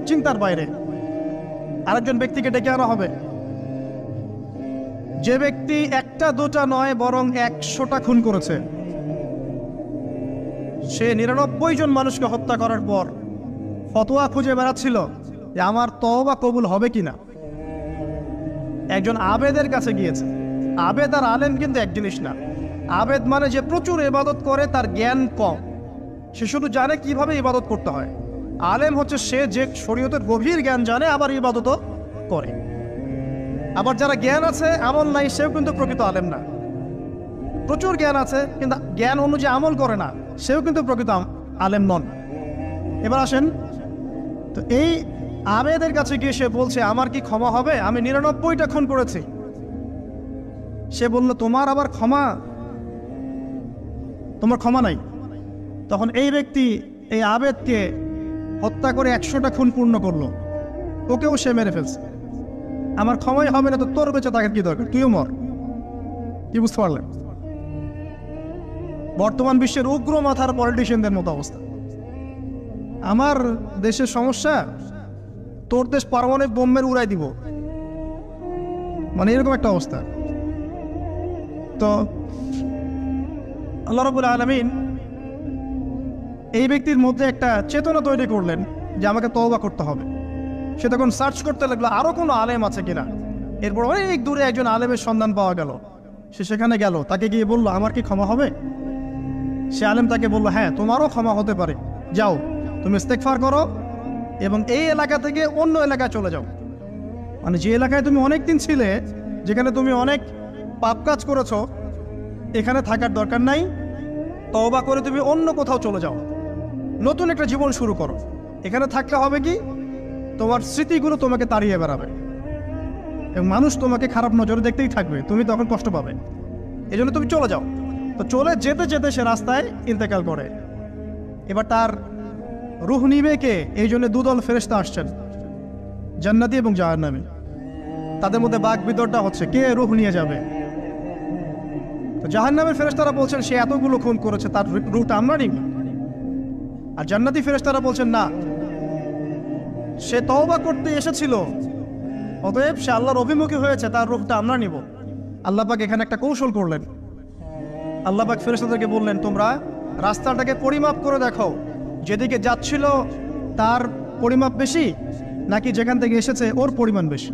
চিন্তার বাইরে। আরেকজন ব্যক্তিকে ডেকে আনা হবে, যে ব্যক্তি একটা দুটা নয় বরং 100টা খুন করেছে। সে 99 জন মানুষকে হত্যা করার পর ফতোয়া খুঁজে বেড়াচ্ছিল যে আমার তওবা কবুল হবে কিনা। একজন আবেদের কাছে গিয়েছে। আবেদ আর আলেম কিন্তু এক জিনিস না। আবেদ মানে যে প্রচুর ইবাদত করে, তার জ্ঞান কম, সে শুধু জানে কিভাবে ইবাদত করতে হয়। আলেম হচ্ছে সে যে শরীয়তের গভীর জ্ঞান জানে, আবার ইবাদতও করে। আবার যারা জ্ঞান আছে আমল নাই, সেও কিন্তু প্রকৃত আলেম না। প্রচুর জ্ঞান আছে কিন্তু জ্ঞান অনুযায়ী আমল করে না, সেও কিন্তু প্রকৃত আলেম নন। এবার আসেন, তো এই আবেদের কাছে গিয়ে সে বলছে আমার কি ক্ষমা হবে, আমি 99টা খুন করেছি। সে বলল তোমার আবার ক্ষমা, তোমার ক্ষমা নাই। তখন এই ব্যক্তি এই আবেদকে হত্যা করে 100টা খুন পূর্ণ করলো, ওকেও সে মেরে ফেলছে। আমার ক্ষমাই হবে না তো তোর বেঁচে থাকার কি দরকার, তুইও মর। কি বুঝতে পারলেন? বর্তমান বিশ্বের উগ্র মাথার পলিটিশিয়ানদের মতো অবস্থা। আমার দেশের সমস্যা, তোর দেশ পারমাণবিক বোম্বের উড়াই দিব, মানে এরকম একটা অবস্থা। তো আল্লাহ রাব্বুল আলামিন এই ব্যক্তির মধ্যে একটা চেতনা তৈরি করলেন যে আমাকে তওবা করতে হবে। সে তখন সার্চ করতে লাগলো আরো কোনো আলেম আছে কিনা। এরপর অনেক দূরে একজন আলেমের সন্ধান পাওয়া গেল। সে সেখানে গেল, তাকে গিয়ে বলল আমার কি ক্ষমা হবে। সে আলেম তাকে বলল হ্যাঁ, তোমারও ক্ষমা হতে পারে, যাও তুমি ইস্তেগফার করো এবং এই এলাকা থেকে অন্য এলাকায় চলে যাও। মানে যে এলাকায় তুমি অনেক দিন ছিলে, যেখানে তুমি অনেক পাপ কাজ করেছো, এখানে থাকার দরকার নাই। তওবা করে তুমি অন্য কোথাও চলে যাও, নতুন একটা জীবন শুরু করো। এখানে থাকলে হবে কি, তোমার স্মৃতিগুলো তোমাকে তাড়িয়ে বেড়াবে এবং মানুষ তোমাকে খারাপ নজরে দেখতেই থাকবে, তুমি তখন কষ্ট পাবে। এই জন্য তুমি চলে যাও। তো চলে যেতে যেতে সে রাস্তায় ইন্তেকাল করে। এবার তার রূহ নিবে কে? এই জন্য দুদল ফেরেশতা আসছেন, জান্নাতি এবং জাহান্নামী। তাদের মধ্যে বাক বিতরটা হচ্ছে কে রূহ নিয়ে যাবে। তো জাহান্নামের ফেরেশতারা বলছেন সে এতগুলো খুন করেছে, তার রূহটা আমরা নিব। আর জান্নাতি ফেরেশতারা বলছেন না, সে তওবা করতে এসেছিল, অতএব সে আল্লাহর অভিমুখী হয়েছে, তার রূহটা আমরা নিব। আল্লাহ পাক এখানে একটা কৌশল করলেন। আল্লাহ পাক ফেরেশতাদেরকে বললেন তোমরা রাস্তাটাকে পরিমাপ করে দেখো, যেদিকে যাচ্ছিল তার পরিমাপ বেশি নাকি যেখান থেকে এসেছে ওর পরিমাণ বেশি।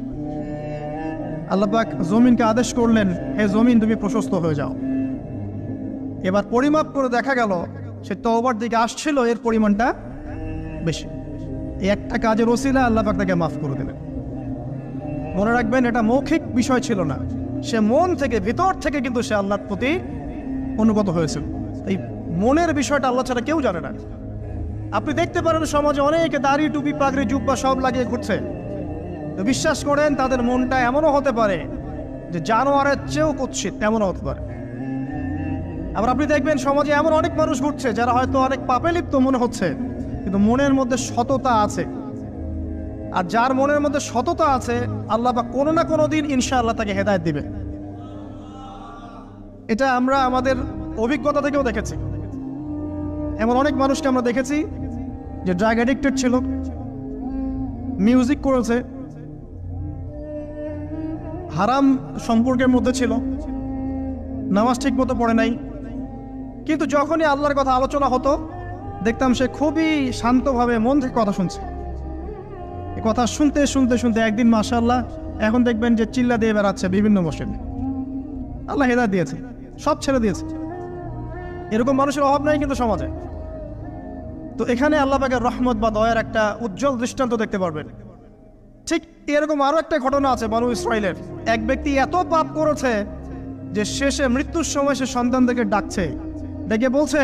আল্লাহ পাক জমিনকে আদেশ করলেন হে জমিন তুমি প্রশস্ত হয়ে যাও। এবার পরিমাপ করে দেখা গেল সে তওবার দিকে আসছিল, এর পরিমাণটা বেশি। এই একটা কাজের ওসিলা আল্লাহ পাক তাকে মাফ করে দিলেন। মনে রাখবেন এটা মৌখিক বিষয় ছিল না, সে মন থেকে ভিতর থেকে কিন্তু সে আল্লাহর প্রতি অনুগত হয়েছিল। এই মনের বিষয়টা আল্লাহ ছাড়া কেউ জানে না। আপনি দেখতে পারেন সমাজে অনেকে দাড়ি টুপি পাগড়ি জুব্বা সব লাগিয়ে ঘুরছে, তো বিশ্বাস করেন তাদের মনটা এমনও হতে পারে যে জানোয়ারের চেয়েও কুৎসিত, এমনও হতে পারে। আবার আপনি দেখবেন সমাজে এমন অনেক মানুষ ঘুরছে যারা হয়তো অনেক পাপে লিপ্ত মনে হচ্ছে, কিন্তু মনের মধ্যে সততা আছে। আর যার মনের মধ্যে সততা আছে আল্লাহ পাক কোনো না কোনো দিন ইনশাআল্লাহ তাকে হেদায়েত দিবে। এটা আমরা আমাদের অভিজ্ঞতা থেকেও দেখেছি। এমন অনেক মানুষকে আমরা দেখেছি যে ড্রাগ অ্যাডিক্টেড ছিল, মিউজিক করেছে, হারাম সম্পর্কের মধ্যে ছিল, নামাজ ঠিক মতো পড়ে নাই, কিন্তু যখনই আল্লাহর কথা আলোচনা হতো দেখতাম সে খুবই শান্তভাবে মন থেকে কথা শুনছে। এই কথা শুনতে শুনতে শুনতে একদিন মাশাআল্লাহ এখন দেখবেন যে চিল্লা দিয়ে বেড়াচ্ছে বিভিন্ন মসজিদে। আল্লাহ হেদায়েত দিয়েছে, সব ছেড়ে দিয়েছে। এরকম মানুষের অভাব নাই কিন্তু সমাজে। তো এখানে আল্লাহ পাকের রহমত বা দয়ার একটা উজ্জ্বল দৃষ্টান্ত দেখতে পারবেন। ঠিক এরকম আরো একটা ঘটনা আছে বনু ইসরাইলের। এক ব্যক্তি এত পাপ করেছে যে শেষে মৃত্যুর সময় সে সন্তানদেরকে ডাকছে, ডেকে বলছে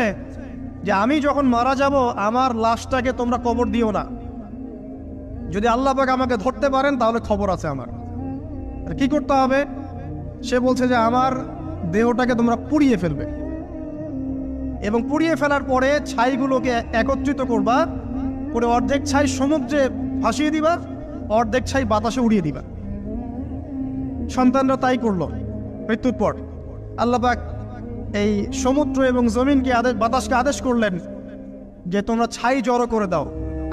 যে আমি যখন মারা যাব আমার লাশটাকে তোমরা কবর দিও না, যদি আল্লাহ পাক আমাকে ধরতে পারেন তাহলে খবর আছে আমার। আর কি করতে হবে? সে বলছে যে আমার দেহটাকে তোমরা পুড়িয়ে ফেলবে এবং পুড়িয়ে ফেলার পরে ছাইগুলোকে একত্রিত করবা, করে অর্ধেক ছাই সমুদ্রে ভাসিয়ে দিবা, অর্ধেক ছাই বাতাসে উড়িয়ে দিবা। সন্তানরা তাই করলো। মৃত্যুর পর আল্লাহ পাক এই সমুদ্র এবং জমিনকে বাতাসকে আদেশ করলেন যে তোমরা ছাই জড়ো করে দাও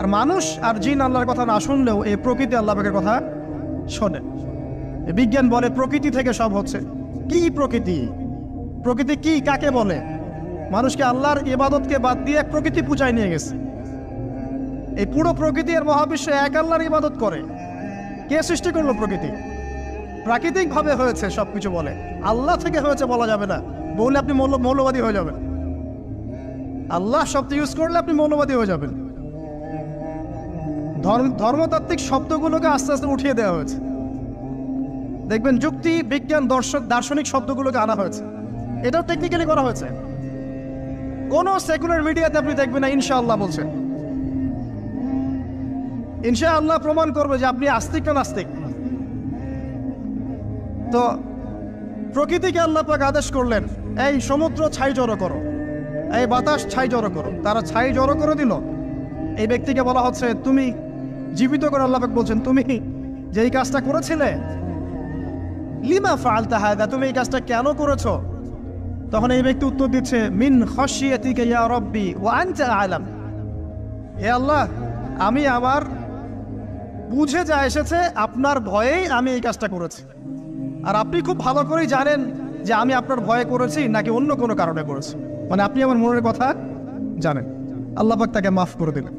আর মানুষ আর জিন আল্লাহর কথা না শুনলেও এই প্রকৃতি আল্লাহ পাকের কথা শোনে। বিজ্ঞান বলে প্রকৃতি থেকে সব হচ্ছে। কি প্রকৃতি? প্রকৃতি কি, কাকে বলে? মানুষকে আল্লাহর ইবাদতকে বাদ দিয়ে প্রকৃতি পূজায় নিয়ে গেছে। এই পুরো প্রকৃতি আর মহাবিশ্বে এক আল্লাহর ইবাদত করে। কে সৃষ্টি করলো প্রকৃতি? প্রাকৃতিকভাবে হয়েছে সবকিছু বলে, আল্লাহ থেকে হয়েছে বলা যাবে না। বললে আপনি মৌলবাদী হয়ে যাবেন। আল্লাহ শব্দ ইউজ করলে আপনি মৌলবাদী হয়ে যাবেন। ধর্মতাত্ত্বিক শব্দগুলোকে আস্তে আস্তে উঠিয়ে দেওয়া হয়েছে। দেখবেন যুক্তি, বিজ্ঞান, দার্শনিক শব্দগুলোকে আনা হয়েছে। এটাও টেকনিক্যালি করা হয়েছে। কোন সেকুলার মিডিয়াতে আপনি দেখবেন না ইনশাআল্লাহ বলছে। ইনশাআল্লাহ প্রমাণ করবে যে আপনি আস্তিক না নাস্তিক। তো প্রকৃতিকে আল্লাহ পাক আদেশ করলেন, এই সমুদ্র ছাই জড়ো করো, এই বাতাস ছাই জড়ো করো। তারা ছাই জড়ো করে দিল। এই ব্যক্তিকে বলা হচ্ছে তুমি জীবিত করে আল্লাহ পাক বলছেন তুমি যেই কাজটা করেছিলে, লিমা ফাআলতা হাযা, তুমি এই কাজটা কেন করেছো? তখন এই ব্যক্তি উত্তর দিচ্ছে, মিন খাশিয়াতিকা ইয়া রাব্বি ওয়া আনতা আ'লাম। হে আল্লাহ, আমি আমার বুঝে যা এসেছে আপনার ভয়েই আমি এই কাজটা করেছি, আর আপনি খুব ভালো করেই জানেন যে আমি আপনার ভয়ে করেছি নাকি অন্য কোনো কারণে করেছি। মানে আপনি আমার মনের কথা জানেন। আল্লাহ পাক তাকে মাফ করে দিলেন।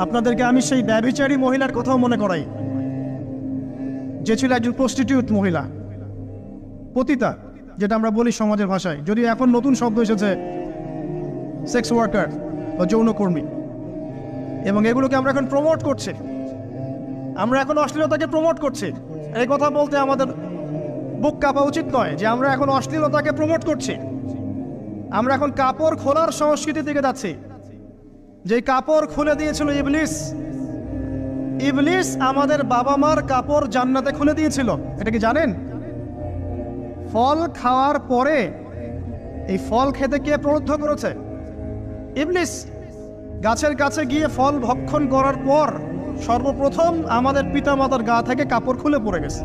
আপনাদেরকে আমি সেই ব্যভিচারী মহিলার কথাও মনে করাই, যে ছিল একজন প্রস্টিটিউট মহিলা, পতিতা, যেটা আমরা বলি সমাজের ভাষায়। যদিও এখন নতুন শব্দ এসেছে সেক্স ওয়ার্কার বা যৌনকর্মী, এবং এগুলোকে আমরা এখন প্রমোট করছি। আমরা এখন অশ্লীলতাকে প্রমোট করছি। এই কথা বলতে আমাদের বুক কাঁপা উচিত নয় যে আমরা এখন অশ্লীলতাকে প্রমোট করছি। আমরা এখন কাপড় খোলার সংস্কৃতির দিকে যাচ্ছি। যে কাপড় খুলে দিয়েছিল ইবলিস। ইবলিস আমাদের বাবা মার কাপড় জান্নাতে খুলে দিয়েছিল, এটা কি জানেন? ফল খাওয়ার পরে এই ফল খেতে কে প্রলুব্ধ করেছে? ইবলিস। গাছের কাছে গিয়ে ফল ভক্ষণ করার পর সর্বপ্রথম আমাদের পিতামাতার গা থেকে কাপড় খুলে পড়ে গেছে।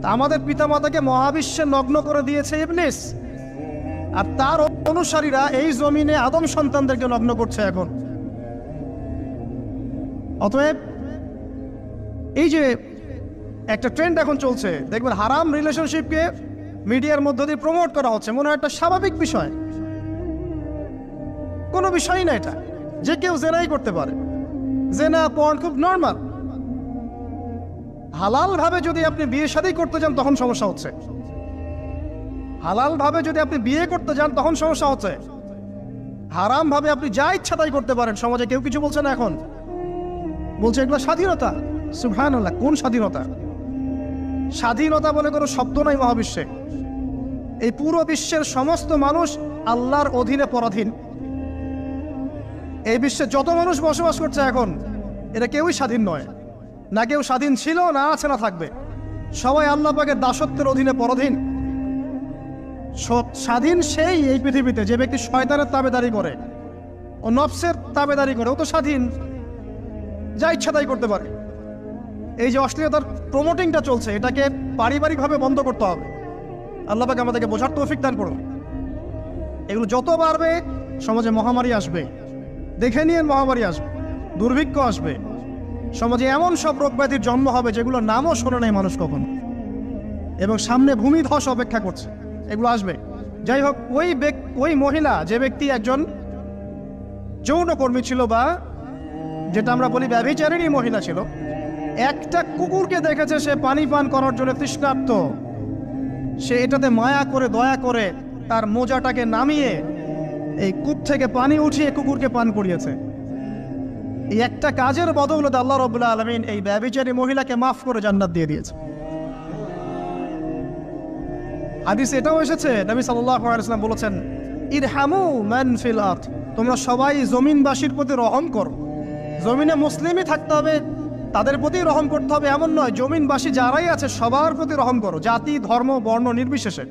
তা আমাদের পিতামাতাকে মহাবিশ্বে নগ্ন করে দিয়েছে ইবলিস, আর তার অনুসারীরা এই জমিনে আদম সন্তানদেরকে নগ্ন করছে এখন। অতএব এই যে একটা ট্রেন্ড এখন চলছে, দেখবেন হারাম রিলেশনশিপকে মিডিয়ার মধ্য দিয়ে প্রমোট করা হচ্ছে, মনে হয় একটা স্বাভাবিক বিষয়। কোনো বিষয়ই না এটা, যে কেউ জেনাই করতে পারে। জেনা, পর্ন খুব নর্মাল। হালাল ভাবে যদি আপনি বিয়ে শাদী করতে যান তখন সমস্যা হচ্ছে। হালাল ভাবে যদি আপনি বিয়ে করতে যান তখন সমস্যা হচ্ছে। হারাম ভাবে আপনি যা ইচ্ছা তাই করতে পারেন, সমাজে কেউ কিছু বলছে না। এখন বলছে এগুলো স্বাধীনতা। সুবহানাল্লাহ, কোন স্বাধীনতা? স্বাধীনতা বলে কোনো শব্দ নাই মহাবিশ্বে। এই পুরো বিশ্বের সমস্ত মানুষ আল্লাহর অধীনে পরাধীন। এই বিশ্বে যত মানুষ বসবাস করছে এখন, এটা কেউই স্বাধীন নয়। না কেউ স্বাধীন ছিল, না আছে, না থাকবে। সবাই আল্লাহ পাকের দাসত্বের অধীনে পরাধীন। স্বাধীন সেই এই পৃথিবীতে যে ব্যক্তি শয়তানের তাবেদারি করে, ও নফসের তাবেদারি করে, ও তো স্বাধীন, যা ইচ্ছা তাই করতে পারে। এই যে অশ্লীলতার প্রমোটিংটা চলছে, এটাকে পারিবারিকভাবে বন্ধ করতে হবে। আল্লাহ পাক আমাদেরকে বোঝার তৌফিক দান করুন। এগুলো যত বাড়বে সমাজে মহামারী আসবে। দেখে নিয়ে মহামারী আসবে, দুর্ভিক্ষ আসবে, সমাজে এমন সব রোগ ব্যাধির জন্ম হবে যেগুলোর নামও শোনে নাই মানুষ কখন, এবং সামনে ভূমিধস অপেক্ষা করছে। এগুলো আসবে। যাই হোক, ওই মহিলা, যে ব্যক্তি একজন যৌনকর্মী ছিল, বা যেটা আমরা বলি ব্যভিচারিণী মহিলা ছিল, একটা কুকুরকে দেখেছে সে পানি পান করার জন্য তৃষ্ণার্ত। সে এটাতে মায়া করে, দয়া করে তার মোজাটাকে নামিয়ে এই কূপ থেকে পানি উঠিয়ে কুকুরকে পান করিয়েছে। এই একটা কাজের বদৌলতে আল্লাহ রাব্বুল আলামিন এই ব্যভিচারী মহিলাকে মাফ করে জান্নাত দিয়ে দিয়েছে। হাদিসে এটাও এসেছে, নবী সাল্লাল্লাহু আলাইহি ওয়াসাল্লাম বলেছেন, ইরহামু মান ফিল আরদ, তোমরা সবাই জমিনবাসীর প্রতি রহম করো। জমিনে মুসলিমই থাকতে হবে, তাদের প্রতি রহম করতে হবে এমন নয়। জমিনবাসী যারাই আছে সবার প্রতি রহম করো, জাতি, ধর্ম, বর্ণ নির্বিশেষে।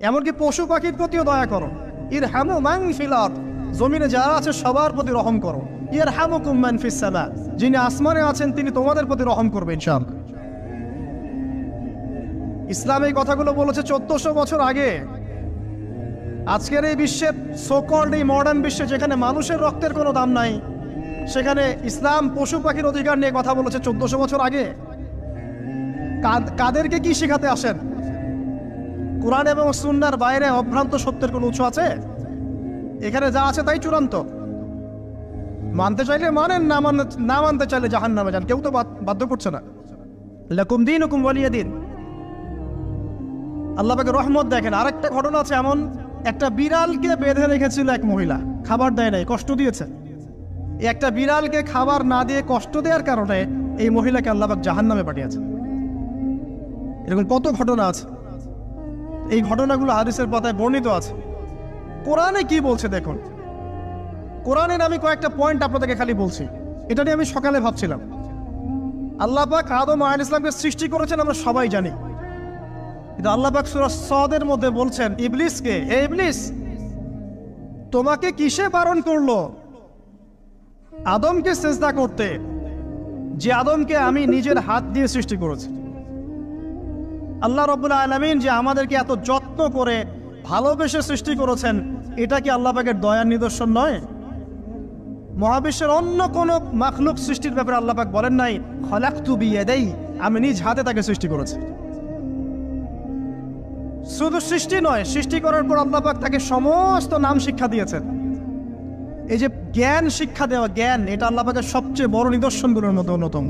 এমনকি পশু পাখির প্রতিও দয়া করো। ইরহামু মান ফিল আরদ, জমিনে যারা আছে সবার প্রতি রহম করো। ইয়ারহামুকুম মান ফিস সামা, যিনি আসমানে আছেন তিনি তোমাদের প্রতি রহম করবেন ইনশাআল্লাহ। ইসলাম এই কথাগুলো বলেছে 1400 বছর আগে। আজকের এই বিশ্বের সোকল্ড এই মডার্ন বিশ্বে, যেখানে মানুষের রক্তের কোনো দাম নাই, সেখানে ইসলাম পশু পাখির অধিকার নিয়ে কথা বলেছে 1400 বছর আগে। কাদেরকে কি শেখাতে আসেন? কোরআন এবং সুন্নাহর বাইরে অভ্রান্ত সত্যের কোনো উৎস আছে? এখানে যা আছে তাই চূড়ান্ত। মানতে চাইলে মানেন, না মানতে চাইলে জাহান্নামে যান, কেউ তো বাধ্য করছে না। লাকুম দীনুকুম ওয়ালিয়া দিন। আল্লাহ পাকের রহমত দেখেন। আরেকটা ঘটনা আছে এমন, একটা বিড়ালকে বেঁধে রেখেছিল এক মহিলা, খাবার দেয় নাই, কষ্ট দিয়েছে। একটা বিড়ালকে খাবার না দিয়ে কষ্ট দেওয়ার কারণে এই মহিলাকে আল্লাহ পাক জাহান্নামে পাঠিয়েছে। এরকম কত ঘটনা আছে, এই ঘটনাগুলো হাদিসের পাতায় বর্ণিত আছে। কোরআনে কি বলছে দেখুন। কোরআনের আমি কয়েকটা পয়েন্ট আপনাদেরকে খালি বলছি, এটা নিয়ে আমি সকালে ভাবছিলাম। আল্লাহ পাক আদম আলাইহিস সালামকে সৃষ্টি করেছেন আমরা সবাই জানি, কিন্তু আল্লাহ পাক সূরা সাদের মধ্যে বলছেন ইবলিসকে, হে ইবলিস, তোমাকে কিসে বারণ করলো আদমকে সিজদা করতে, যে আদমকে আমি নিজের হাত দিয়ে সৃষ্টি করেছি। আল্লাহ রাব্বুল আলামিন যে আমাদেরকে এত যত্ন করে ভালোবেসে সৃষ্টি করেছেন, এটা কি আল্লাহ পাকের দয়ার নিদর্শন নয়? মহাবিশ্বের অন্য কোন মাখলুক সৃষ্টির ব্যাপারে আল্লাহ পাক বলেন নাই খলাকতু বিয়াদাই, আমি নিজ হাতে তাকে সৃষ্টি করেছি। শুধু সৃষ্টি নয়, সৃষ্টি করার পর আল্লাহ পাক তাকে সমস্ত নাম শিক্ষা দিয়েছেন। এই যে জ্ঞান শিক্ষা দেওয়া, জ্ঞান, এটা আল্লাহ পাকের সবচেয়ে বড় নিদর্শনগুলোর মধ্যে অন্যতম।